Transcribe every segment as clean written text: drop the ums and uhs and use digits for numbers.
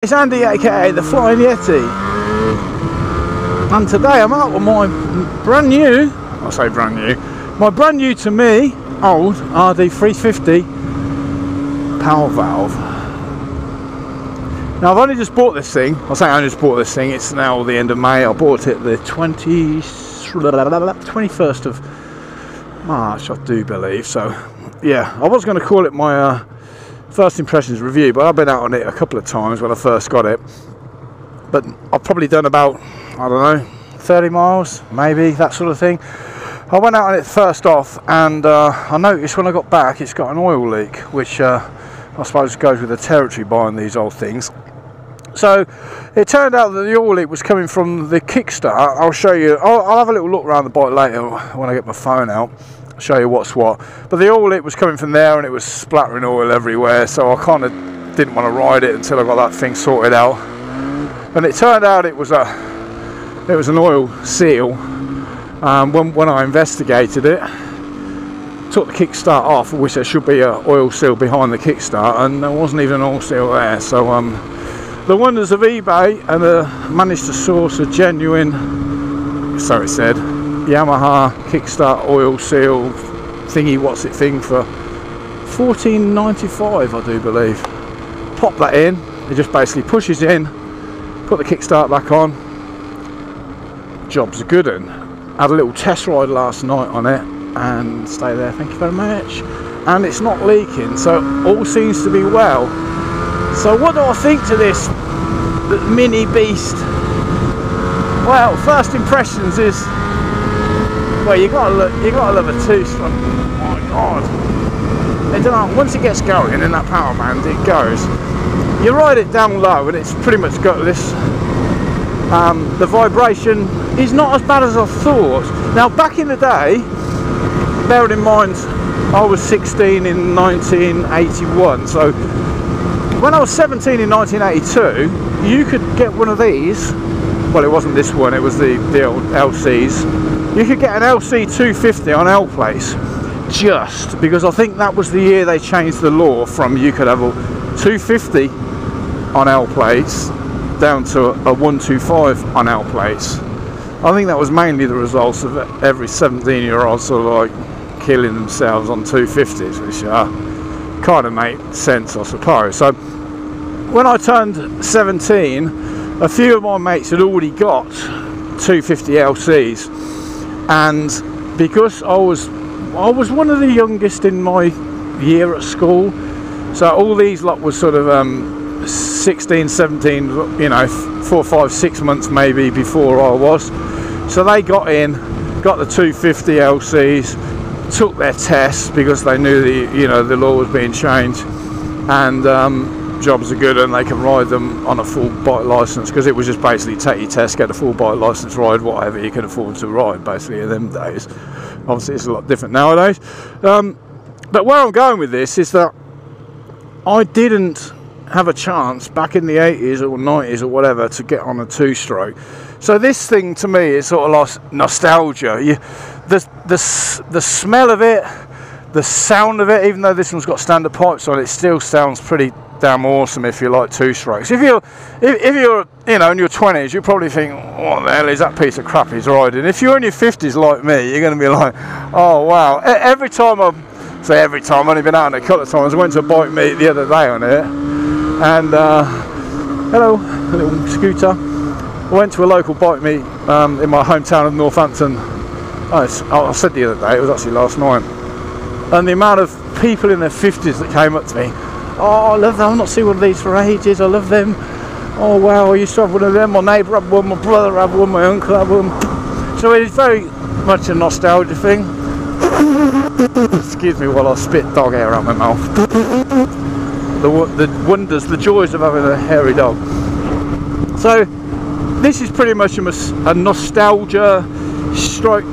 It's Andy, aka the Flying Yeti, and today I'm out with my brand new, I say brand new, my brand new to me, old Rd350 power valve. Now I've only just bought this thing, I say I only just bought this thing, it's now the end of May, I bought it the 21st of March, I do believe, so yeah, I was going to call it my first impressions review, but I've been out on it a couple of times when I first got it, but I've probably done about, I don't know, 30 miles maybe, that sort of thing. I went out on it first off, and I noticed when I got back it's got an oil leak, which I suppose goes with the territory buying these old things. So it turned out that the oil leak was coming from the kickstart. I'll show you, I'll have a little look around the bike later when I get my phone out, show you what's what, but the oil leak was coming from there and it was splattering oil everywhere, so I kind of didn't want to ride it until I got that thing sorted out. And it turned out it was an oil seal. When I investigated it, took the kickstart off, which there should be an oil seal behind the kickstart, and there wasn't even an oil seal there. So the wonders of eBay, and managed to source a genuine, so it said, Yamaha kickstart oil seal thingy, what's it thing, for $14.95 I do believe. Pop that in, it just basically pushes in, put the kickstart back on, job's a good one. Had a little test ride last night on it, and stay there, thank you very much, and it's not leaking, so all seems to be well. So what do I think to this mini beast? Well, first impressions is, well, you gotta love a two-stroke. Oh my god! I don't know. Once it gets going in that power band, it goes. You ride it down low, and it's pretty much got this. The vibration is not as bad as I thought. Now, back in the day, bearing in mind I was 16 in 1981, so when I was 17 in 1982, you could get one of these. Well, it wasn't this one; it was the old LCs. You could get an LC 250 on L plates, just because I think that was the year they changed the law from you could have a 250 on L plates down to a 125 on L plates. I think that was mainly the result of every 17-year-old sort of like killing themselves on 250s, which kind of made sense, I suppose. So when I turned 17, a few of my mates had already got 250 LCs. And because I was one of the youngest in my year at school, so all these lot was sort of 16, 17, you know, 4, 5, 6 months maybe before I was. So they got in, got the 250 LCs, took their tests because they knew the law was being changed, and jobs are good and they can ride them on a full bike license, because it was just basically take your test, get a full bike license, ride whatever you can afford to ride basically in them days. Obviously it's a lot different nowadays, but where I'm going with this is that I didn't have a chance back in the 80s or 90s or whatever to get on a two-stroke. So this thing to me is sort of like nostalgia. The smell of it, the sound of it, even though this one's got standard pipes on it, still sounds pretty damn awesome if you like two-strokes. If you're in your 20s, you probably think, what the hell is that piece of crap he's riding? If you're in your 50s like me, you're going to be like, oh wow. Every time I've only been out on it a couple of times. I went to a bike meet the other day on it, and hello, a little scooter. I went to a local bike meet in my hometown of Northampton. I said the other day, it was actually last night, and the amount of people in their 50s that came up to me, oh I love them, I've not seen one of these for ages, I love them, oh wow, I used to have one of them, my neighbour had one, my brother had one, my uncle had one. So it is very much a nostalgia thing. Excuse me while I spit dog hair out my mouth. The wonders, the joys of having a hairy dog. So this is pretty much a nostalgia stroke,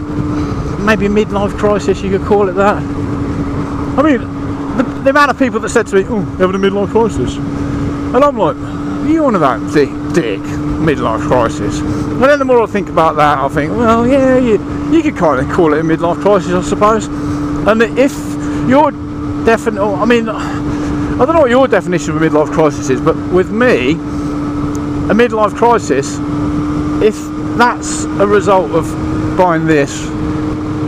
maybe midlife crisis, you could call it that. I mean, the amount of people that said to me, oh, having a midlife crisis, and I'm like, you on about dick midlife crisis? And then the more I think about that, I think, well, yeah, you could kind of call it a midlife crisis, I suppose. And if you're definitely, I mean, I don't know what your definition of a midlife crisis is, but with me, a midlife crisis, if that's a result of buying this,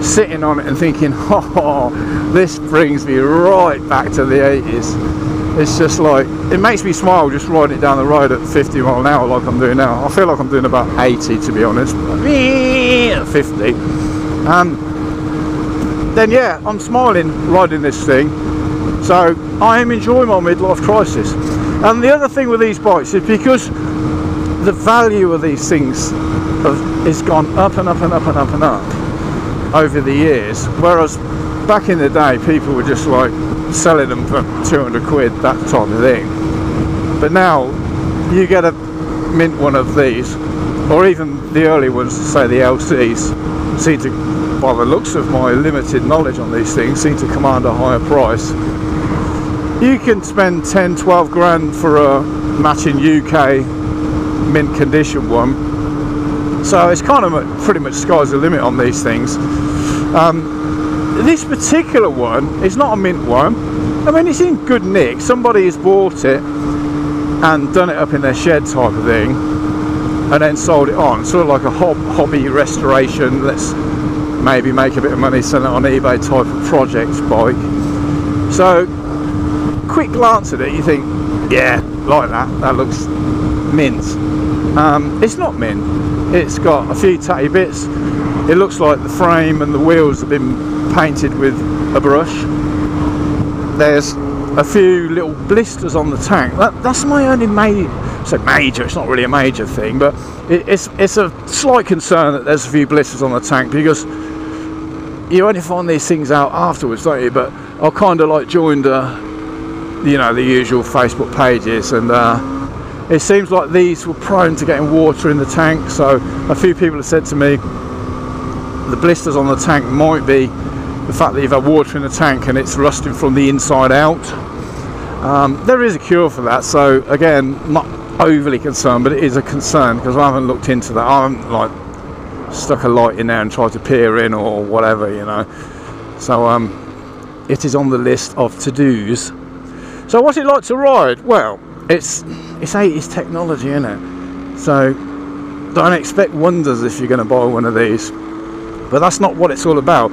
sitting on it and thinking, oh, this brings me right back to the 80s. It's just like, it makes me smile just riding it down the road at 50 mile an hour like I'm doing now. I feel like I'm doing about 80 to be honest, but 50. Then yeah, I'm smiling riding this thing. So I am enjoying my midlife crisis. And the other thing with these bikes is because the value of these things has gone up and up and up and up and up over the years, whereas back in the day people were just like selling them for 200 quid, that type of thing. But now you get a mint one of these, or even the early ones, say the LCs, seem to, by the looks of my limited knowledge on these things, seem to command a higher price. You can spend 10-12 grand for a matching UK mint condition one, so it's kind of pretty much sky's the limit on these things. This particular one is not a mint one. I mean, it's in good nick. Somebody has bought it and done it up in their shed type of thing and then sold it on, sort of like a hobby restoration, let's maybe make a bit of money, sell it on eBay type of project bike. So quick glance at it, you think, yeah, like that looks mint. It's not mint. It's got a few tatty bits. It looks like the frame and the wheels have been painted with a brush. There's a few little blisters on the tank. That's my only major, it's not really a major thing, but it's a slight concern that there's a few blisters on the tank, because you only find these things out afterwards, don't you? But I kind of like joined you know, the usual Facebook pages, and it seems like these were prone to getting water in the tank. So a few people have said to me the blisters on the tank might be the fact that you've had water in the tank and it's rusting from the inside out. There is a cure for that, so again, not overly concerned, but it is a concern because I haven't looked into that. I haven't like stuck a light in there and tried to peer in or whatever, you know. So it is on the list of to-dos. So what's it like to ride? Well, it's 80s technology, isn't it? So don't expect wonders if you're going to buy one of these. But that's not what it's all about.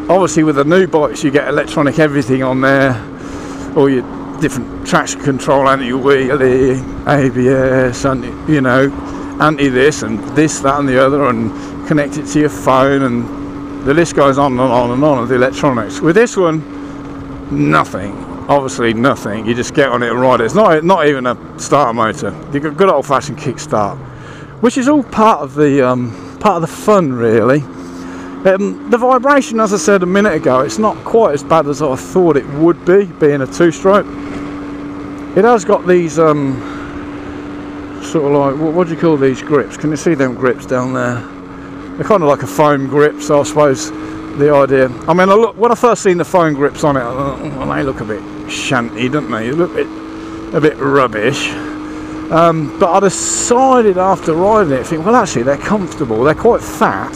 Obviously with the new bikes you get electronic everything on there, all your different traction control, anti-wheelie, ABS, you know, anti this and this, that and the other, and connect it to your phone, and the list goes on and on and on of the electronics. With this one, nothing. Obviously nothing. You just get on it and ride it. It's not even a starter motor. You've got good old-fashioned kickstart, which is all part of the fun, really. The vibration, as I said a minute ago, it's not quite as bad as I thought it would be, being a two-stroke. It has got these sort of like, what do you call these grips? Can you see them grips down there? They're kind of like a foam grip, so I suppose the idea, I mean, when I first seen the foam grips on it, I thought, well, they look a bit shanty, don't they? They look a bit rubbish. But I decided after riding it, well actually they're comfortable, they're quite fat,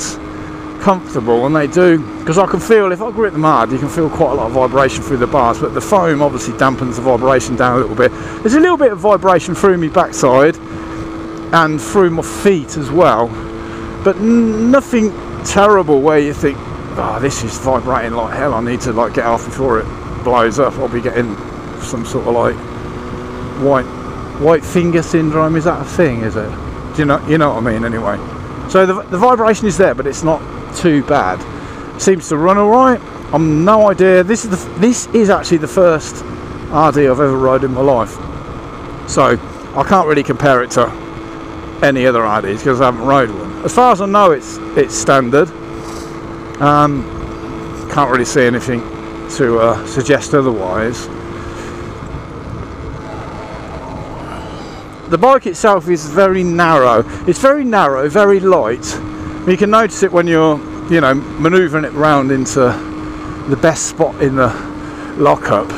comfortable, and they do, because I can feel, if I grip them hard, you can feel quite a lot of vibration through the bars, but the foam obviously dampens the vibration down a little bit. There's a little bit of vibration through my backside and through my feet as well, but nothing terrible where you think, oh, this is vibrating like hell, I need to like get off before it blows up. I'll be getting some sort of like white finger syndrome. Is that a thing, is it? Do you know what I mean? Anyway, so the vibration is there, but it's not too bad. Seems to run alright. I'm no idea. This is actually the first RD I've ever rode in my life, so I can't really compare it to any other RDs because I haven't rode one. As far as I know, it's standard. Can't really see anything to suggest otherwise. The bike itself is very narrow. It's very narrow, very light. You can notice it when you're, you know, manoeuvring it round into the best spot in the lockup.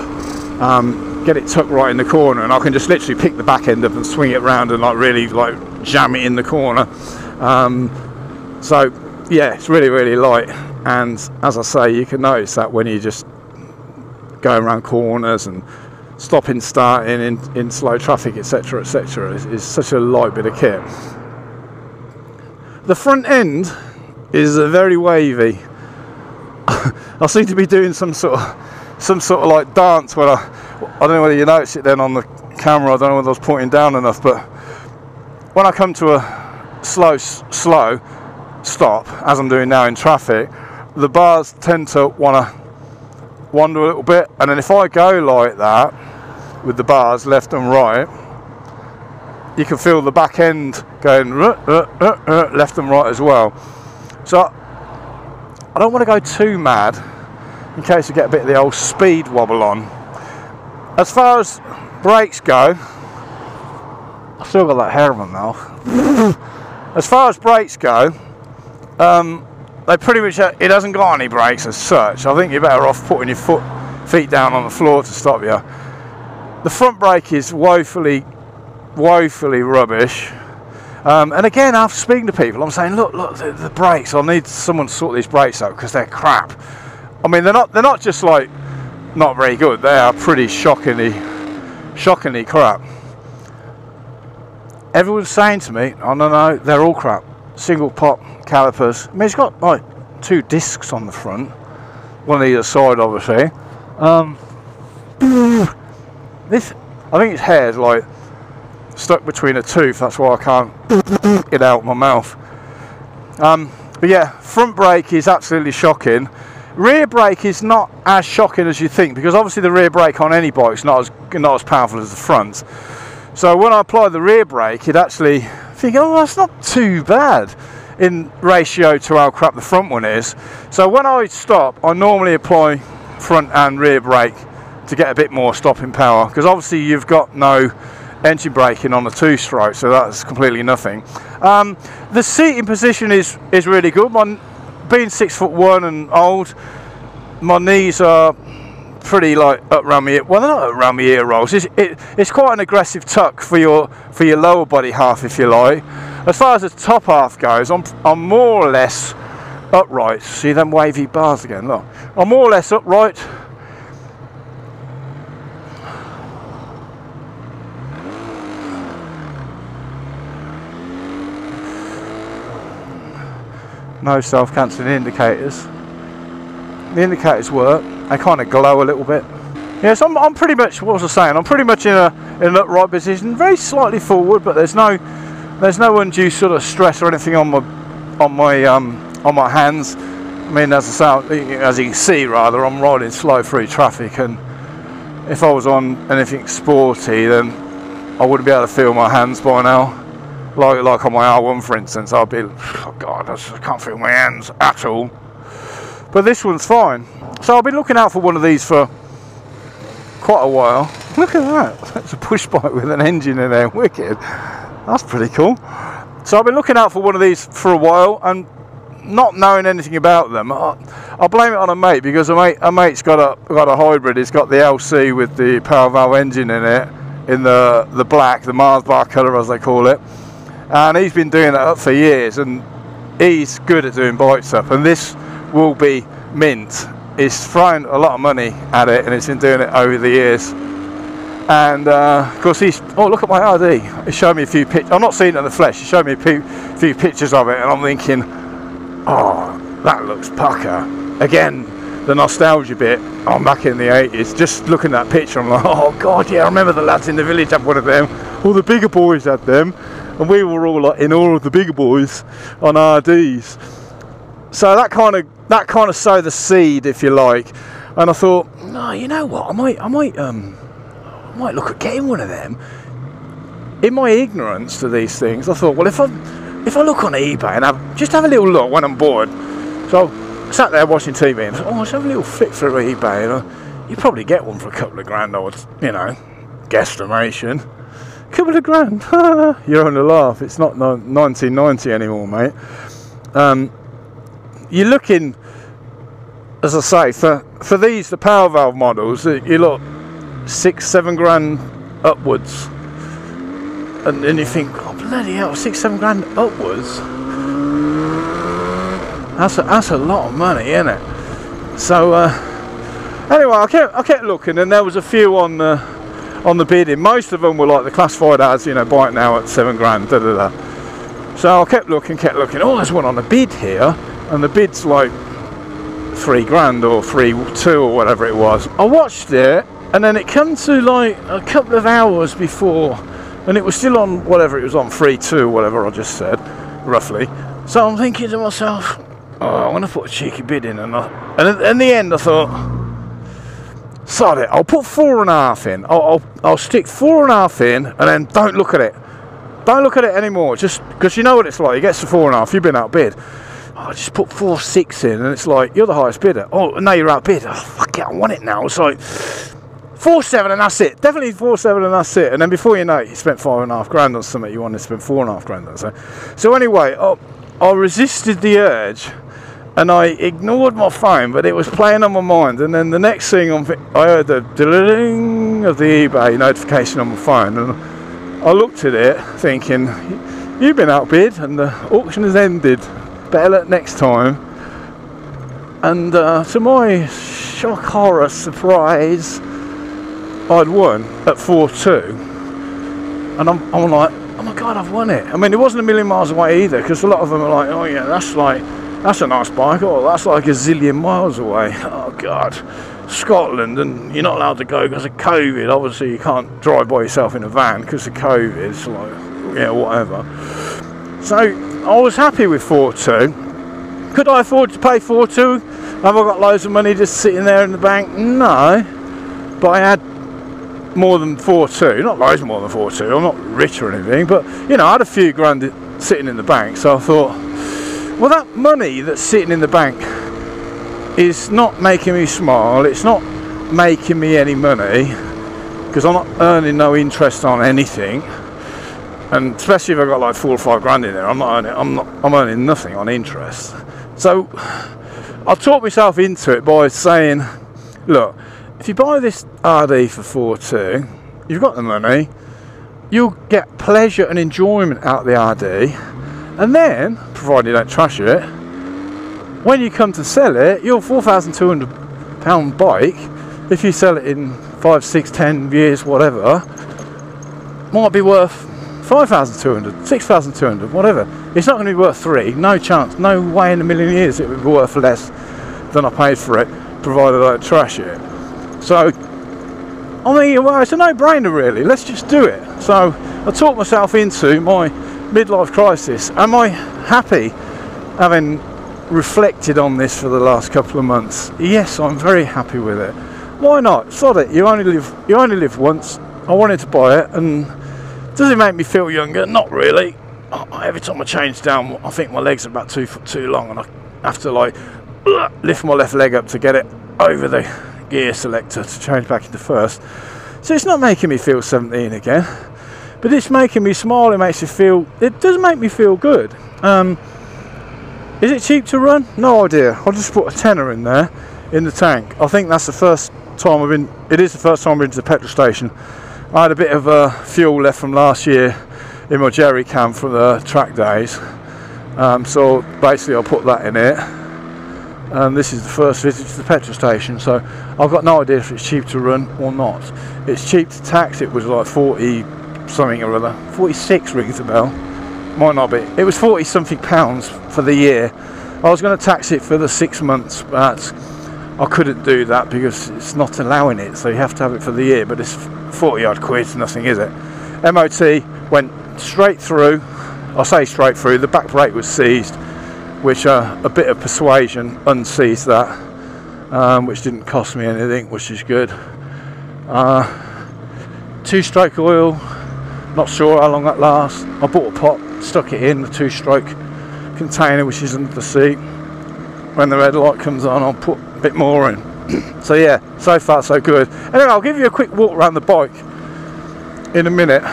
Get it tucked right in the corner, and I can just literally pick the back end up and swing it round and like really like jam it in the corner. So yeah, it's really, really light. And as I say, you can notice that when you just go around corners and stopping, starting in slow traffic, etc., etc., is such a light bit of kit. The front end is very wavy. I seem to be doing some sort of like dance when I don't know whether you notice it then on the camera. I don't know whether I was pointing down enough, but when I come to a slow stop, as I'm doing now in traffic, the bars tend to want to wander a little bit, and then if I go like that with the bars left and right, you can feel the back end going left and right as well. So I don't want to go too mad in case I get a bit of the old speed wobble on. As far as brakes go, I've still got that hair on my mouth. As far as brakes go, they pretty much, it hasn't got any brakes as such. I think you're better off putting your feet down on the floor to stop you. The front brake is woefully rubbish. And again, after speaking to people, I'm saying, look, the brakes. I need someone to sort these brakes out because they're crap. I mean, they're not just like not very good. They are pretty shockingly crap. Everyone's saying to me, oh no, they're all crap. Single pop calipers. I mean, it's got like 2 discs on the front, one on either side, obviously. This, I think its hair's like stuck between a tooth. That's why I can't get out of my mouth. But yeah, front brake is absolutely shocking. Rear brake is not as shocking as you think, because obviously the rear brake on any bike is not as powerful as the front. So when I apply the rear brake, it actually think, oh, that's not too bad in ratio to how crap the front one is. So when I stop, I normally apply front and rear brake to get a bit more stopping power, because obviously you've got no engine braking on the 2-stroke, so that's completely nothing. The seating position is really good. Being 6'1" and old, my knees are pretty like up around my ear. Well, they're not up around my ear rolls. It's quite an aggressive tuck for your lower body half, if you like. As far as the top half goes, I'm more or less upright. See them wavy bars again? Look, I'm more or less upright. No self-cancelling indicators. The indicators work. They kind of glow a little bit. Yes, I'm pretty much, what was I saying? I'm pretty much in an upright position, very slightly forward, but there's no undue sort of stress or anything on my hands. I mean, as you can see, rather, I'm riding slow through traffic, and if I was on anything sporty, then I wouldn't be able to feel my hands by now. Like on my R1, for instance, I'd be, oh God, I can't feel my hands at all. But this one's fine. So I'll be looking out for one of these for quite a while. Look at that. That's a push bike with an engine in there. Wicked. That's pretty cool. So I'll be looking out for one of these for a while, and not knowing anything about them, I'll blame it on a mate, because a mate's got a hybrid. He's got the LC with the power valve engine in it, in the black, the Mars bar colour as they call it. And he's been doing it up for years, and he's good at doing bikes up, and this will be mint. He's thrown a lot of money at it, and he's been doing it over the years. And of course oh, look at my RD. He showed me a few pictures. I'm not seeing it in the flesh. He showed me a few pictures of it, and I'm thinking, oh, that looks pucker. Again, the nostalgia bit. I'm back in the 80s. Just looking at that picture, I'm like, oh God, yeah, I remember the lads in the village had one of them. All the bigger boys had them. And we were all like in all of the bigger boys on RDs. So that kind of sowed the seed, if you like. And I thought, no, you know what? I might look at getting one of them. In my ignorance to these things, I thought, well, if I look on eBay and have a little look when I'm bored. So I sat there watching TV and I thought, oh, let's have a little flick through eBay. And you probably get one for a couple of grand, I would, guesstimation. Couple of grand. You're on the laugh. It's not 1990 anymore, mate. You're looking, as I say, for these, the power valve models, you look 6-7 grand upwards, and then you think, oh bloody hell, 6-7 grand upwards. That's a lot of money, isn't it? So anyway, I kept looking, and there was a few on on the bidding. Most of them were like the classified as, you know, buy it now at 7 grand, da da da. So I kept looking. Oh, there's one on the bid here, and the bid's like 3 grand or 3.2 or whatever it was. I watched it, and then it came to like a couple of hours before, and it was still on whatever it was on, 3.2 or whatever I just said, roughly. So I'm thinking to myself, oh, I want to put a cheeky bid in, and in the end I thought, sod it, I'll put 4.5 in. I'll stick 4.5 in, and then don't look at it. Don't look at it anymore, just because you know what it's like. You get to 4.5, you've been outbid. I just put 4.6 in, and it's like, you're the highest bidder. Oh, now you're outbid. Oh, fuck it, I want it now. It's like 4.7 and that's it. Definitely 4.7 and that's it. And then before you know it, you spent 5.5 grand on something you wanted to spend 4.5 grand on. So anyway, I resisted the urge, and I ignored my phone, but it was playing on my mind. And then the next thing, I heard the ding of the eBay notification on my phone, and I looked at it thinking, you've been outbid, and the auction has ended. Better luck next time. And to my shock, horror, surprise, I'd won at 4.2, and I'm like, oh my god, I've won it. I mean, it wasn't a million miles away either, because a lot of them are like, oh yeah, that's a nice bike, or that's like a zillion miles away. Oh god, Scotland, and you're not allowed to go because of COVID. Obviously you can't drive by yourself in a van because of COVID. It's like, yeah, whatever. So I was happy with 4.2. Could I afford to pay 4.2? Have I got loads of money just sitting there in the bank? No, but I had more than 4.2, not loads more than 4.2. I'm not rich or anything, but you know, I had a few grand sitting in the bank. So I thought, well, that money that's sitting in the bank is not making me smile. It's not making me any money, because I'm not earning no interest on anything. And especially if I've got like 4 or 5 grand in there, I'm earning nothing on interest. So I talked myself into it by saying, look, if you buy this RD for 4.2, you've got the money, you'll get pleasure and enjoyment out of the RD, and then, provided you don't trash it, when you come to sell it, your £4,200 bike, if you sell it in 5, 6, 10 years, whatever, might be worth 5,200, 6,200, whatever. It's not going to be worth 3, no chance, no way in a million years it would be worth less than I paid for it, provided I don't trash it. So, I mean, well, it's a no-brainer really, let's just do it. So, I talked myself into my midlife crisis. Am I happy having reflected on this for the last couple of months? Yes, I'm very happy with it. Why not? Sod it, you only live once. I wanted to buy it, and does it make me feel younger? Not really. Every time I change down, I think my legs are about 2 foot too long, and I have to like lift my left leg up to get it over the gear selector to change back into first. So it's not making me feel 17 again, but it's making me smile. It makes me feel, it does make me feel good. Is it cheap to run? No idea. I'll just put a tenner in there in the tank. I think that's the first time it is the first time I've been to the petrol station. I had a bit of fuel left from last year in my jerry can from the track days, so basically I'll put that in it, and this is the first visit to the petrol station, so I've got no idea if it's cheap to run or not. It's cheap to tax. It was like 40 something or other, 46 rings a bell, might not be. It was 40 something pounds for the year. I was going to tax it for the 6 months, but I couldn't do that because it's not allowing it, so you have to have it for the year. But it's 40 odd quid, nothing is it? MOT went straight through. I say straight through, the back brake was seized, which a bit of persuasion unseized that, which didn't cost me anything, which is good. 2-stroke oil, not sure how long that lasts. I bought a pot, stuck it in the 2-stroke container, which is under the seat. When the red light comes on, I'll put a bit more in. So yeah, so far so good. Anyway, I'll give you a quick walk around the bike in a minute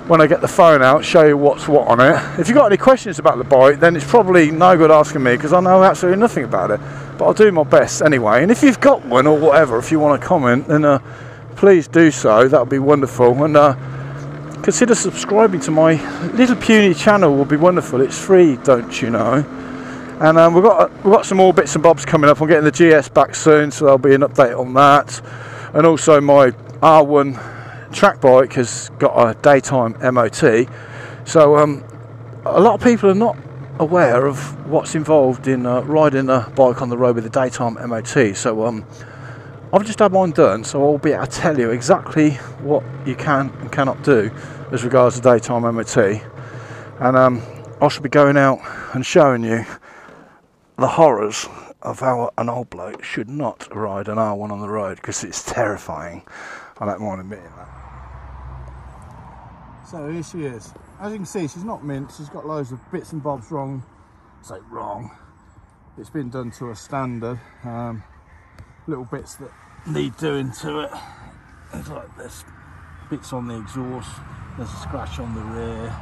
when I get the phone out, show you what's what on it. If you've got any questions about the bike, then it's probably no good asking me because I know absolutely nothing about it, but I'll do my best anyway. And if you've got one or whatever, if you want to comment, then please do so. That would be wonderful. And consider subscribing to my little puny channel. Will be wonderful. It's free, don't you know? And we've got some more bits and bobs coming up. I'm getting the GS back soon, so there'll be an update on that. And also my R1 track bike has got a daytime MOT, so a lot of people are not aware of what's involved in riding a bike on the road with a daytime MOT. So I've just had mine done, so I'll be able to tell you exactly what you can and cannot do as regards to daytime MOT, and I shall be going out and showing you the horrors of how an old bloke should not ride an R1 on the road, because it's terrifying. I don't mind admitting that. So here she is. As you can see, she's not mint. She's got loads of bits and bobs wrong. Say wrong. It's been done to a standard. Little bits that need doing to it. There's like this bits on the exhaust. There's a scratch on the rear.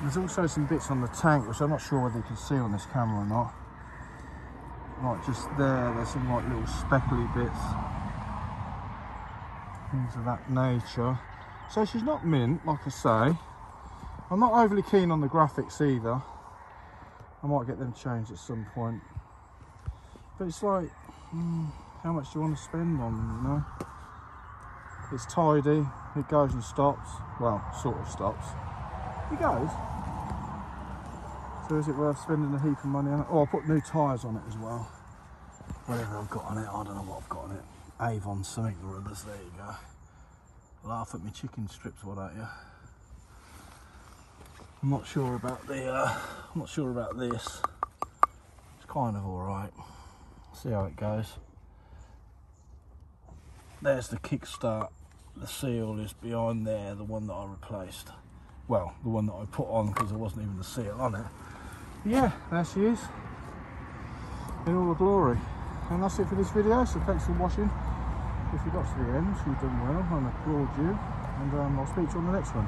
There's also some bits on the tank, which I'm not sure whether you can see on this camera or not. Like just there's some like little speckly bits, things of that nature. So she's not mint, like I say. I'm not overly keen on the graphics either. I might get them changed at some point. But it's like, how much do you want to spend on them, you know? It's tidy, it goes and stops. Well, sort of stops. It goes. So is it worth spending a heap of money on it? Oh, I'll put new tyres on it as well. Whatever I've got on it, I don't know what I've got on it. Avon something or others, there you go. Laugh at me chicken strips, what don't you? I'm not sure about this. It's kind of alright. See how it goes. There's the kickstart. The seal is behind there, the one that I replaced. Well, the one that I put on because there wasn't even the seal on it. Yeah, there she is, in all the glory. And that's it for this video, so thanks for watching. If you got to the end, you've done well, and I applaud you. And I'll speak to you on the next one.